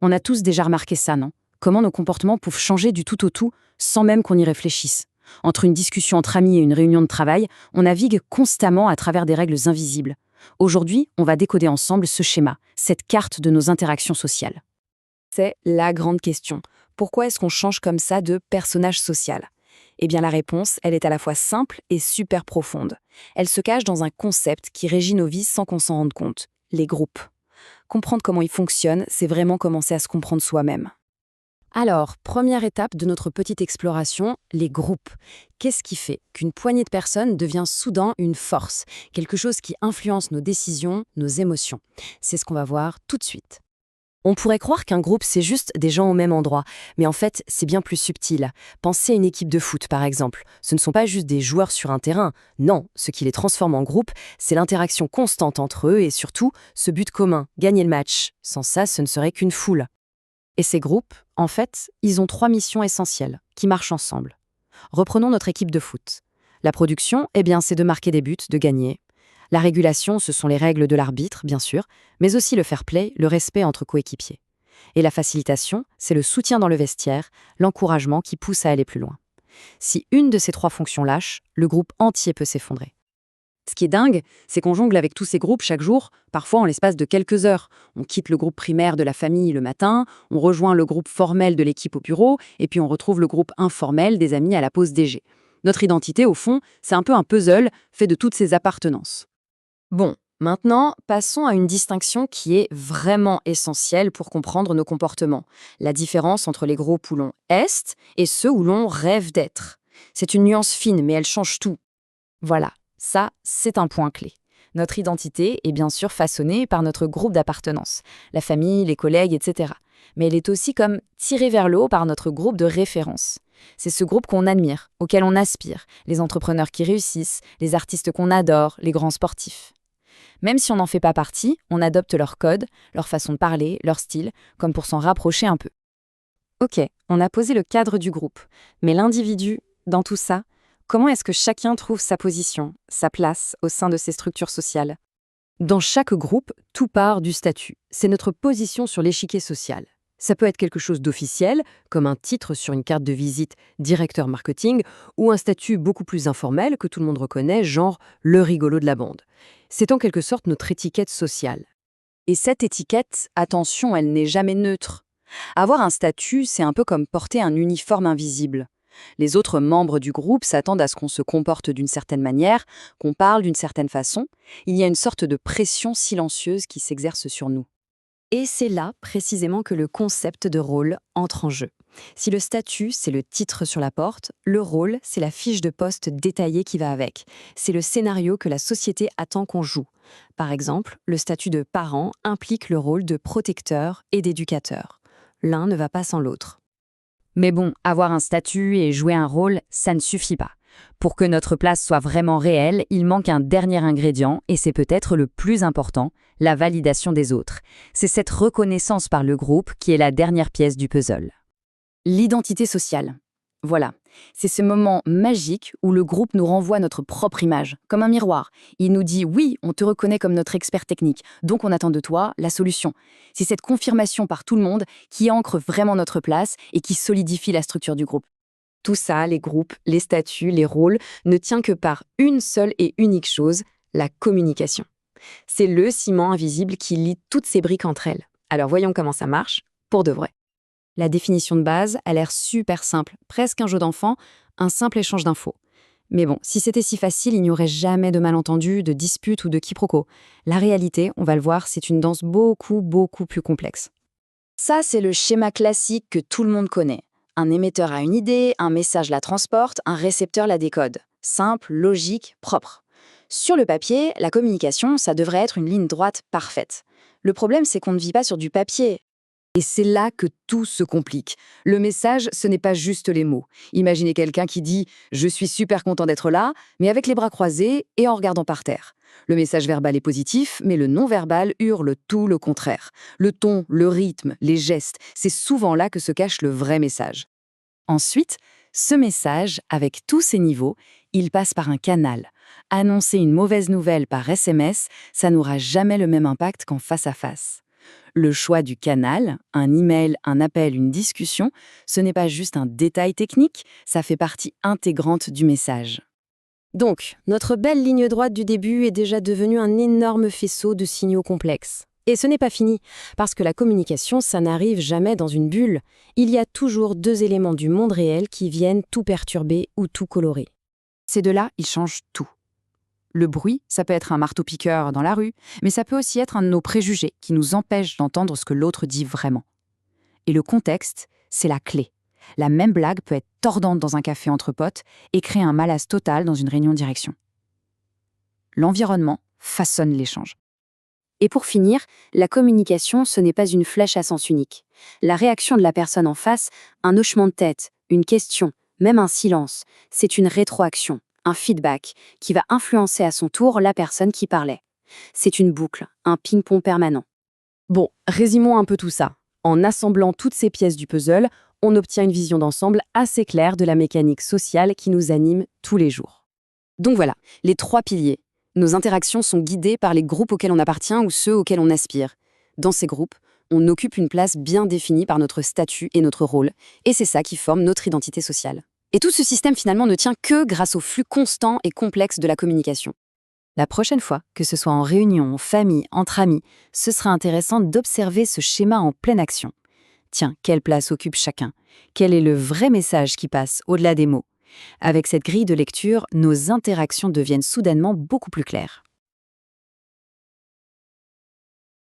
On a tous déjà remarqué ça, non? Comment nos comportements peuvent changer du tout au tout sans même qu'on y réfléchisse. Entre une discussion entre amis et une réunion de travail, on navigue constamment à travers des règles invisibles. Aujourd'hui, on va décoder ensemble ce schéma, cette carte de nos interactions sociales. C'est la grande question. Pourquoi est-ce qu'on change comme ça de personnage social? Eh bien la réponse, elle est à la fois simple et super profonde. Elle se cache dans un concept qui régit nos vies sans qu'on s'en rende compte, les groupes. Comprendre comment ils fonctionnent, c'est vraiment commencer à se comprendre soi-même. Alors, première étape de notre petite exploration, les groupes. Qu'est-ce qui fait qu'une poignée de personnes devient soudain une force, quelque chose qui influence nos décisions, nos émotions? C'est ce qu'on va voir tout de suite. On pourrait croire qu'un groupe, c'est juste des gens au même endroit, mais en fait, c'est bien plus subtil. Pensez à une équipe de foot, par exemple. Ce ne sont pas juste des joueurs sur un terrain. Non, ce qui les transforme en groupe, c'est l'interaction constante entre eux et surtout, ce but commun, gagner le match. Sans ça, ce ne serait qu'une foule. Et ces groupes, en fait, ils ont 3 missions essentielles, qui marchent ensemble. Reprenons notre équipe de foot. La production, eh bien, c'est de marquer des buts, de gagner. La régulation, ce sont les règles de l'arbitre, bien sûr, mais aussi le fair play, le respect entre coéquipiers. Et la facilitation, c'est le soutien dans le vestiaire, l'encouragement qui pousse à aller plus loin. Si une de ces 3 fonctions lâche, le groupe entier peut s'effondrer. Ce qui est dingue, c'est qu'on jongle avec tous ces groupes chaque jour, parfois en l'espace de quelques heures. On quitte le groupe primaire de la famille le matin, on rejoint le groupe formel de l'équipe au bureau, et puis on retrouve le groupe informel des amis à la pause DG. Notre identité, au fond, c'est un peu un puzzle fait de toutes ces appartenances. Bon, maintenant, passons à une distinction qui est vraiment essentielle pour comprendre nos comportements. La différence entre les groupes où l'on est et ceux où l'on rêve d'être. C'est une nuance fine, mais elle change tout. Voilà, ça, c'est un point clé. Notre identité est bien sûr façonnée par notre groupe d'appartenance, la famille, les collègues, etc. Mais elle est aussi comme tirée vers le haut par notre groupe de référence. C'est ce groupe qu'on admire, auquel on aspire, les entrepreneurs qui réussissent, les artistes qu'on adore, les grands sportifs. Même si on n'en fait pas partie, on adopte leur code, leur façon de parler, leur style, comme pour s'en rapprocher un peu. Ok, on a posé le cadre du groupe, mais l'individu, dans tout ça, comment est-ce que chacun trouve sa position, sa place au sein de ces structures sociales? Dans chaque groupe, tout part du statut. C'est notre position sur l'échiquier social. Ça peut être quelque chose d'officiel, comme un titre sur une carte de visite directeur marketing, ou un statut beaucoup plus informel que tout le monde reconnaît, genre le rigolo de la bande. C'est en quelque sorte notre étiquette sociale. Et cette étiquette, attention, elle n'est jamais neutre. Avoir un statut, c'est un peu comme porter un uniforme invisible. Les autres membres du groupe s'attendent à ce qu'on se comporte d'une certaine manière, qu'on parle d'une certaine façon. Il y a une sorte de pression silencieuse qui s'exerce sur nous. Et c'est là, précisément, que le concept de rôle entre en jeu. Si le statut, c'est le titre sur la porte, le rôle, c'est la fiche de poste détaillée qui va avec. C'est le scénario que la société attend qu'on joue. Par exemple, le statut de parent implique le rôle de protecteur et d'éducateur. L'un ne va pas sans l'autre. Mais bon, avoir un statut et jouer un rôle, ça ne suffit pas. Pour que notre place soit vraiment réelle, il manque un dernier ingrédient, et c'est peut-être le plus important, la validation des autres. C'est cette reconnaissance par le groupe qui est la dernière pièce du puzzle. L'identité sociale. Voilà, c'est ce moment magique où le groupe nous renvoie notre propre image, comme un miroir. Il nous dit « oui, on te reconnaît comme notre expert technique, donc on attend de toi la solution ». C'est cette confirmation par tout le monde qui ancre vraiment notre place et qui solidifie la structure du groupe. Tout ça, les groupes, les statuts, les rôles, ne tient que par une seule et unique chose, la communication. C'est le ciment invisible qui lie toutes ces briques entre elles. Alors voyons comment ça marche, pour de vrai. La définition de base a l'air super simple, presque un jeu d'enfant, un simple échange d'infos. Mais bon, si c'était si facile, il n'y aurait jamais de malentendus, de disputes ou de quiproquos. La réalité, on va le voir, c'est une danse beaucoup plus complexe. Ça, c'est le schéma classique que tout le monde connaît. Un émetteur a une idée, un message la transporte, un récepteur la décode. Simple, logique, propre. Sur le papier, la communication, ça devrait être une ligne droite parfaite. Le problème, c'est qu'on ne vit pas sur du papier. Et c'est là que tout se complique. Le message, ce n'est pas juste les mots. Imaginez quelqu'un qui dit « Je suis super content d'être là », mais avec les bras croisés et en regardant par terre. Le message verbal est positif, mais le non-verbal hurle tout le contraire. Le ton, le rythme, les gestes, c'est souvent là que se cache le vrai message. Ensuite, ce message, avec tous ses niveaux, il passe par un canal. Annoncer une mauvaise nouvelle par SMS, ça n'aura jamais le même impact qu'en face à face. Le choix du canal, un email, un appel, une discussion, ce n'est pas juste un détail technique, ça fait partie intégrante du message. Donc, notre belle ligne droite du début est déjà devenue un énorme faisceau de signaux complexes. Et ce n'est pas fini, parce que la communication, ça n'arrive jamais dans une bulle. Il y a toujours deux éléments du monde réel qui viennent tout perturber ou tout colorer. Ces deux-là, ils changent tout. Le bruit, ça peut être un marteau-piqueur dans la rue, mais ça peut aussi être un de nos préjugés qui nous empêche d'entendre ce que l'autre dit vraiment. Et le contexte, c'est la clé. La même blague peut être tordante dans un café entre potes et créer un malaise total dans une réunion de direction. L'environnement façonne l'échange. Et pour finir, la communication, ce n'est pas une flèche à sens unique. La réaction de la personne en face, un hochement de tête, une question, même un silence, c'est une rétroaction, un feedback, qui va influencer à son tour la personne qui parlait. C'est une boucle, un ping-pong permanent. Bon, résumons un peu tout ça. En assemblant toutes ces pièces du puzzle, on obtient une vision d'ensemble assez claire de la mécanique sociale qui nous anime tous les jours. Donc voilà, les 3 piliers. Nos interactions sont guidées par les groupes auxquels on appartient ou ceux auxquels on aspire. Dans ces groupes, on occupe une place bien définie par notre statut et notre rôle, et c'est ça qui forme notre identité sociale. Et tout ce système finalement ne tient que grâce au flux constant et complexe de la communication. La prochaine fois, que ce soit en réunion, en famille, entre amis, ce sera intéressant d'observer ce schéma en pleine action. Tiens, quelle place occupe chacun? Quel est le vrai message qui passe au-delà des mots? Avec cette grille de lecture, nos interactions deviennent soudainement beaucoup plus claires.